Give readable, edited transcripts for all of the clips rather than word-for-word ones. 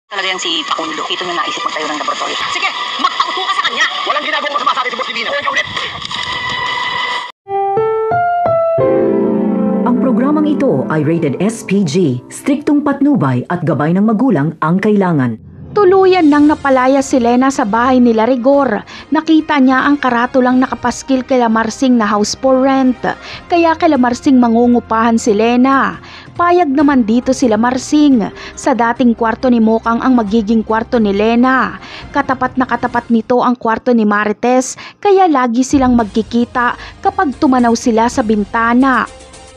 Talaga yan si Pakulo. Ito na naisip magtayo ng laboratory. Sige, magpauto ka sa kanya. Walang ginagawang masama sa atin si Boss Divino. Ikaw ulit. Ang programang ito ay rated SPG, striktong patnubay at gabay ng magulang ang kailangan. Tuluyan nang napalaya si Lena sa bahay nila Rigor. Nakita niya ang karatulang nakapaskil kay Marsing na house for rent. Kaya kay Marsing mangungupahan si Lena. Payag naman dito sila Marsing. Sa dating kwarto ni Mokang ang magiging kwarto ni Lena. Katapat na katapat nito ang kwarto ni Marites. Kaya lagi silang magkikita kapag tumanaw sila sa bintana.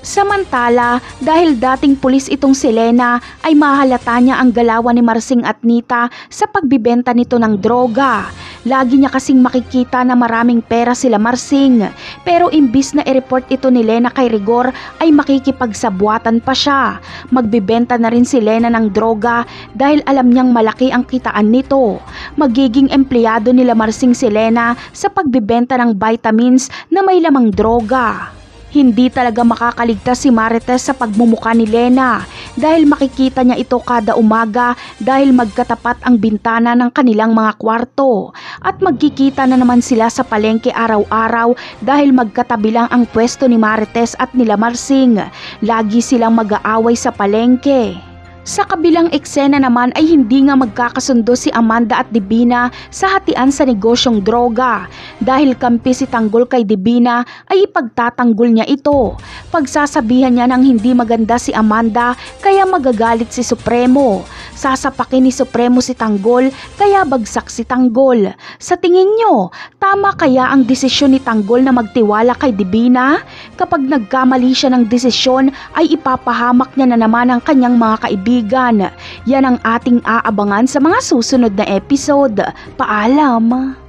Samantala, dahil dating pulis itong si Lena, ay mahalata niya ang galawan ni Marsing at Nita sa pagbibenta nito ng droga. Lagi niya kasing makikita na maraming pera sila Marsing, pero imbis na i-report ito ni Lena kay Rigor ay makikipagsabuatan pa siya. Magbibenta na rin si Lena ng droga dahil alam niyang malaki ang kitaan nito. Magiging empleyado nila Marsing si Lena sa pagbibenta ng vitamins na may lamang droga. Hindi talaga makakaligtas si Marites sa pagmumuka ni Lena dahil makikita niya ito kada umaga dahil magkatapat ang bintana ng kanilang mga kwarto at magkikita na naman sila sa palengke araw-araw dahil magkatabi lang ang pwesto ni Marites at nila Marsing. Lagi silang mag-aaway sa palengke. Sa kabilang eksena naman ay hindi nga magkakasundo si Amanda at Divina sa hatian sa negosyong droga. Dahil kampi si Tanggol kay Divina ay ipagtatanggol niya ito. Pagsasabihan niya ng hindi maganda si Amanda kaya magagalit si Supremo. Sasapakin ni Supremo si Tanggol kaya bagsak si Tanggol. Sa tingin nyo, tama kaya ang desisyon ni Tanggol na magtiwala kay Divina? Kapag nagkamali siya ng desisyon ay ipapahamak niya na naman ang kanyang mga kaibigan. Yan ang ating aabangan sa mga susunod na episode. Paalam!